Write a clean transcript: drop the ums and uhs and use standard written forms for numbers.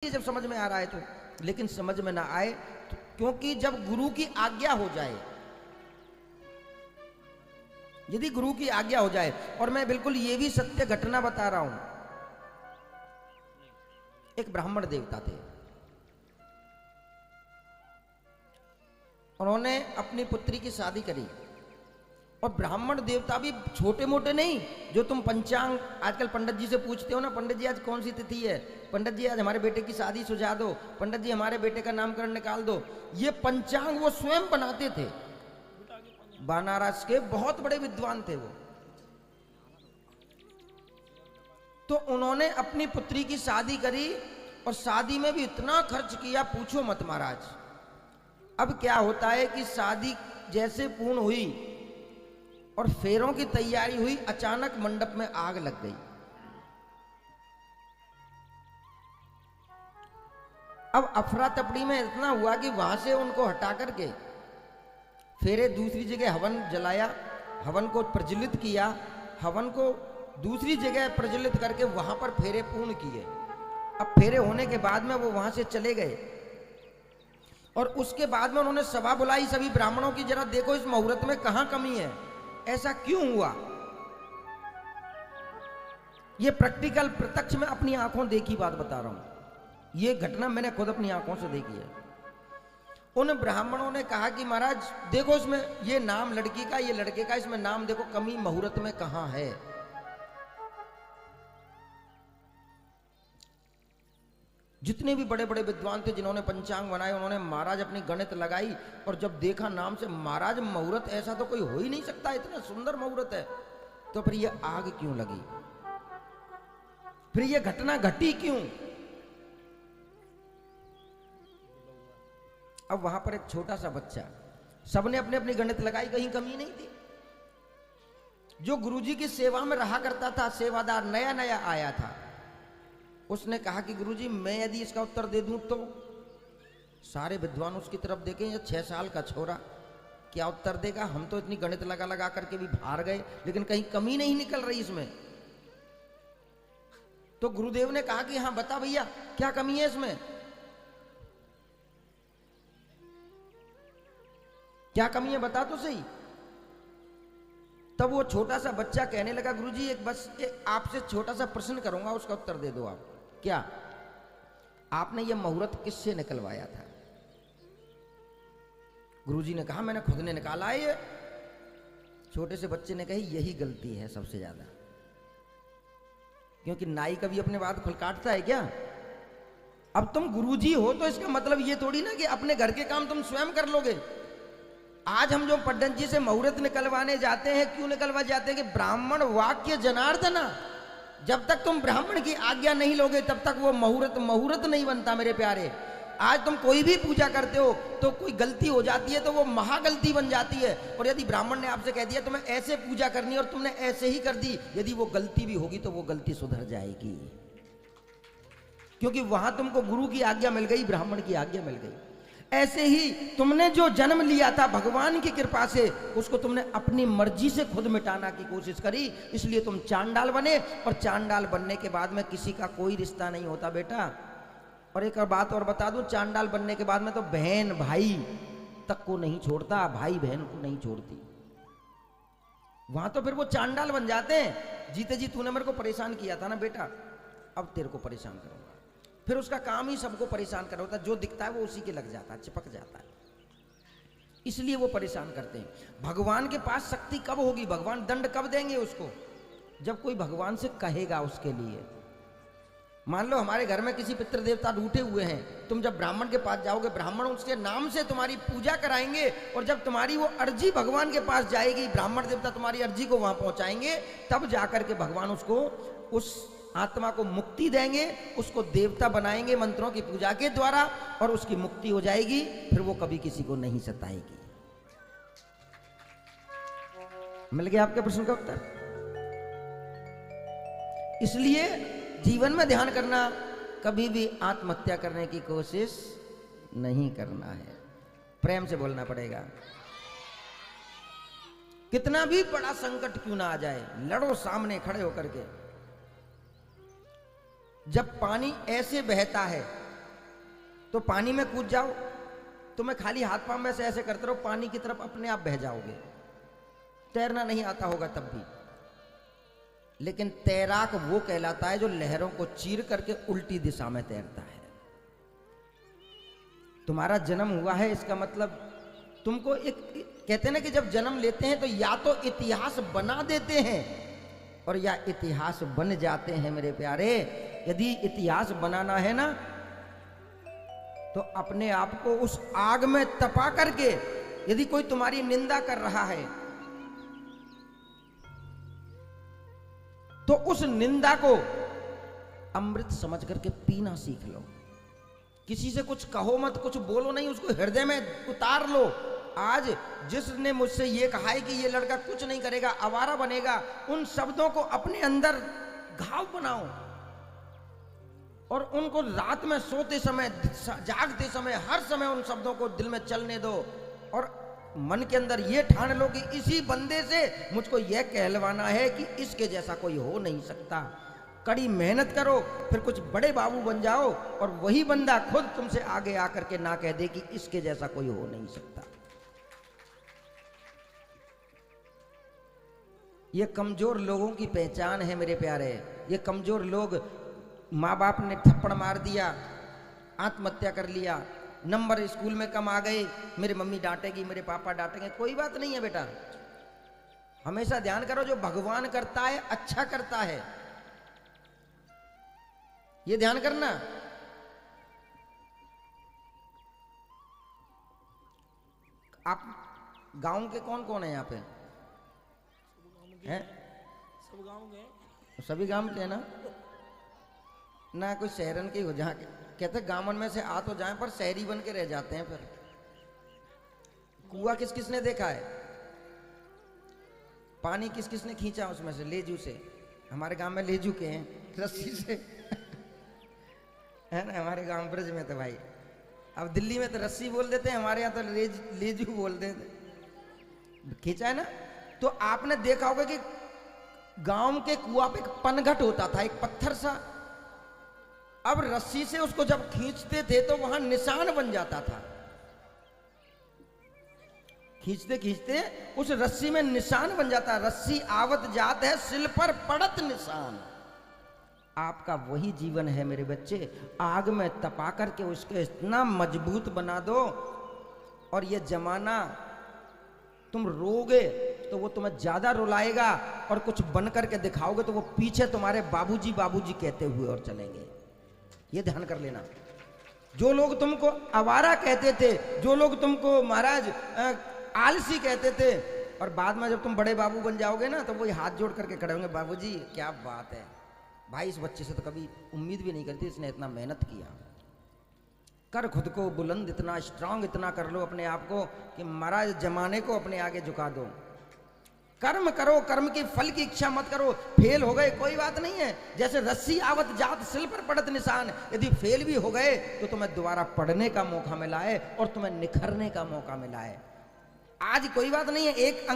है जब समझ में आ रहा है तो, लेकिन समझ में ना आए तो, क्योंकि जब गुरु की आज्ञा हो जाए, यदि गुरु की आज्ञा हो जाए, और मैं बिल्कुल ये भी सत्य घटना बता रहा हूं। एक ब्राह्मण देवता थे, उन्होंने अपनी पुत्री की शादी करी, और ब्राह्मण देवता भी छोटे मोटे नहीं, जो तुम पंचांग आजकल पंडित जी से पूछते हो ना, पंडित जी आज कौन सी तिथि है, पंडित जी आज हमारे बेटे की शादी सुझा दो, पंडित जी हमारे बेटे का नामकरण निकाल दो, ये पंचांग वो स्वयं बनाते थे। बनारस के बहुत बड़े विद्वान थे वो। तो उन्होंने अपनी पुत्री की शादी करी, और शादी में भी इतना खर्च किया पूछो मत महाराज। अब क्या होता है कि शादी जैसे पूर्ण हुई और फेरों की तैयारी हुई, अचानक मंडप में आग लग गई। अब अफरा तफड़ी में इतना हुआ कि वहां से उनको हटा करके फेरे दूसरी जगह हवन जलाया, हवन को प्रज्वलित किया, हवन को दूसरी जगह प्रज्वलित करके वहां पर फेरे पूर्ण किए। अब फेरे होने के बाद में वो वहां से चले गए, और उसके बाद में उन्होंने सभा बुलाई सभी ब्राह्मणों की, जरा देखो इस मुहूर्त में कहां कमी है, ऐसा क्यों हुआ। ये प्रैक्टिकल प्रत्यक्ष में अपनी आंखों देखी बात बता रहा हूं, ये घटना मैंने खुद अपनी आंखों से देखी है। उन ब्राह्मणों ने कहा कि महाराज देखो इसमें ये नाम लड़की का, ये लड़के का, इसमें नाम देखो कमी मुहूर्त में कहां है। जितने भी बड़े बड़े विद्वान थे जिन्होंने पंचांग बनाए, उन्होंने महाराज अपनी गणित लगाई, और जब देखा नाम से, महाराज मुहूर्त ऐसा तो कोई हो ही नहीं सकता, इतना सुंदर मुहूर्त है, तो फिर ये आग क्यों लगी, फिर ये घटना घटी क्यों। अब वहां पर एक छोटा सा बच्चा, सबने अपने अपनी गणित लगाई, कहीं कमी नहीं थी। जो गुरुजी की सेवा में रहा करता था, सेवादार नया नया आया था, उसने कहा कि गुरुजी मैं यदि इसका उत्तर दे दूं तो। सारे विद्वान उसकी तरफ देखें, ये 6 साल का छोरा क्या उत्तर देगा, हम तो इतनी गणित लगा लगा करके भी हार गए, लेकिन कहीं कमी नहीं निकल रही इसमें। तो गुरुदेव ने कहा कि हाँ बता भैया क्या कमी है इसमें, क्या कमी है बता तो सही। तब वो छोटा सा बच्चा कहने लगा गुरुजी एक बस आपसे छोटा सा प्रश्न करूंगा, उसका उत्तर दे दो आप। क्या, आपने ये मुहूर्त किससे निकलवाया था। गुरुजी ने कहा मैंने खुद ने निकाला है ये। छोटे से बच्चे ने कही यही गलती है सबसे ज्यादा, क्योंकि नाई कभी अपने बात खुल काटता है क्या। अब तुम गुरुजी हो तो इसका मतलब ये थोड़ी ना कि अपने घर के काम तुम स्वयं कर लोगे। आज हम जो पंडित जी से मुहूर्त निकलवाने जाते हैं, क्यों निकलवा जाते हैं कि ब्राह्मण वाक्य जनार्दना, जब तक तुम ब्राह्मण की आज्ञा नहीं लोगे तब तक वो मुहूर्त नहीं बनता मेरे प्यारे। आज तुम कोई भी पूजा करते हो तो कोई गलती हो जाती है तो वो महागलती बन जाती है, और यदि ब्राह्मण ने आपसे कह दिया तुम्हें ऐसे पूजा करनी है और तुमने ऐसे ही कर दी, यदि वो गलती भी होगी तो वो गलती सुधर जाएगी, क्योंकि वहां तुमको गुरु की आज्ञा मिल गई, ब्राह्मण की आज्ञा मिल गई। ऐसे ही तुमने जो जन्म लिया था भगवान की कृपा से, उसको तुमने अपनी मर्जी से खुद मिटाना की कोशिश करी, इसलिए तुम चांडाल बने, और चांडाल बनने के बाद में किसी का कोई रिश्ता नहीं होता बेटा। और एक और बात और बता दूं, चांडाल बनने के बाद में तो बहन भाई तक को नहीं छोड़ता, भाई बहन को नहीं छोड़ती, वहां तो फिर वो चांडाल बन जाते हैं। जीते जी तूने मेरे को परेशान किया था ना बेटा, अब तेरे को परेशान करूंगा। फिर उसका काम ही सबको परेशान कर होता है, जो दिखता है वो उसी के लग जाता है, चिपक जाता है, इसलिए वो परेशान करते हैं। भगवान के पास शक्ति कब होगी, भगवान दंड कब देंगे उसको, जब कोई भगवान से कहेगा उसके लिए। मान लो हमारे घर में किसी पितृ देवता रूठे हुए हैं, तुम जब ब्राह्मण के पास जाओगे, ब्राह्मण उसके नाम से तुम्हारी पूजा कराएंगे, और जब तुम्हारी वो अर्जी भगवान के पास जाएगी, ब्राह्मण देवता तुम्हारी अर्जी को वहां पहुंचाएंगे, तब जाकर के भगवान उसको, उस आत्मा को मुक्ति देंगे, उसको देवता बनाएंगे मंत्रों की पूजा के द्वारा, और उसकी मुक्ति हो जाएगी, फिर वो कभी किसी को नहीं सताएगी। मिल गया आपके प्रश्न का उत्तर। इसलिए जीवन में ध्यान करना, कभी भी आत्महत्या करने की कोशिश नहीं करना है। प्रेम से बोलना पड़ेगा, कितना भी बड़ा संकट क्यों ना आ जाए, लड़ो सामने खड़े होकर के। जब पानी ऐसे बहता है तो पानी में कूद जाओ, तुम्हें खाली हाथ पांव में से ऐसे करते रहो, पानी की तरफ अपने आप बह जाओगे। तैरना नहीं आता होगा तब भी। लेकिन तैराक वो कहलाता है जो लहरों को चीर करके उल्टी दिशा में तैरता है। तुम्हारा जन्म हुआ है, इसका मतलब तुमको एक कहते हैं ना कि जब जन्म लेते हैं तो या तो इतिहास बना देते हैं और या इतिहास बन जाते हैं मेरे प्यारे। यदि इतिहास बनाना है ना तो अपने आप को उस आग में तपा करके, यदि कोई तुम्हारी निंदा कर रहा है तो उस निंदा को अमृत समझ करके पीना सीख लो। किसी से कुछ कहो मत, कुछ बोलो नहीं, उसको हृदय में उतार लो। आज जिसने मुझसे ये कहा है कि ये लड़का कुछ नहीं करेगा, आवारा बनेगा, उन शब्दों को अपने अंदर घाव बनाओ और उनको रात में सोते समय, जागते समय, हर समय उन शब्दों को दिल में चलने दो और मन के अंदर ये ठान लो कि इसी बंदे से मुझको यह कहलवाना है कि इसके जैसा कोई हो नहीं सकता। कड़ी मेहनत करो, फिर कुछ बड़े बाबू बन जाओ और वही बंदा खुद तुमसे आगे आकर के ना कह दे कि इसके जैसा कोई हो नहीं सकता। ये कमजोर लोगों की पहचान है मेरे प्यारे। ये कमजोर लोग, माँ बाप ने थप्पड़ मार दिया, आत्महत्या कर लिया, नंबर स्कूल में कम आ गए, मेरी मम्मी डांटेगी, मेरे पापा डांटेंगे, कोई बात नहीं है बेटा। हमेशा ध्यान करो, जो भगवान करता है अच्छा करता है, ये ध्यान करना। आप गांव के कौन कौन है यहाँ पे? हैं? सब गांव के, सभी गांव के हैं ना कोई शहरन के हो, जहाँ कहते गांवन में से आ तो जाए पर शहरी बन के रह जाते हैं। फिर कुआं किस किस ने देखा है? पानी किस किस ने खींचा उसमें से? लेजू से। हमारे गांव में लेजू के हैं, रस्सी से है ना। हमारे गांव ब्रज में तो भाई, अब दिल्ली में तो रस्सी बोल देते हैं, हमारे यहाँ तो लेजू बोल देते, खींचा है ना। तो आपने देखा होगा कि गांव के कुआं पे एक पनघट होता था, एक पत्थर सा। अब रस्सी से उसको जब खींचते थे तो वहां निशान बन जाता था। खींचते खींचते उस रस्सी में निशान बन जाता। रस्सी आवत जात है, सिल पर पड़त निशान। आपका वही जीवन है मेरे बच्चे। आग में तपा करके उसको इतना मजबूत बना दो, और ये जमाना तुम रोगे तो वो तुम्हें ज्यादा रुलाएगा, और कुछ बन करके दिखाओगे तो वो पीछे तुम्हारे बाबूजी बाबूजी कहते हुए और चलेंगे। ये ध्यान कर लेना। जो लोग तुमको आवारा कहते थे, जो लोग तुमको महाराज आलसी कहते थे, और बाद में जब तुम बड़े बाबू बन जाओगे ना तो वो हाथ जोड़ करके खड़े होंगे, बाबूजी क्या बात है भाई, इस बच्चे से तो कभी उम्मीद भी नहीं करती, इसने इतना मेहनत किया। कर खुद को बुलंद, इतना स्ट्रांग, इतना कर लो अपने आप को कि महाराज जमाने को अपने आगे झुका दो। कर्म करो, कर्म की फल की इच्छा मत करो। फेल हो गए कोई बात नहीं है, जैसे रस्सी आवत जात सिल पर पड़त निशान। यदि फेल भी हो गए तो तुम्हें दोबारा पढ़ने का मौका मिला है और तुम्हें निखरने का मौका मिला है। आज कोई बात नहीं है, एक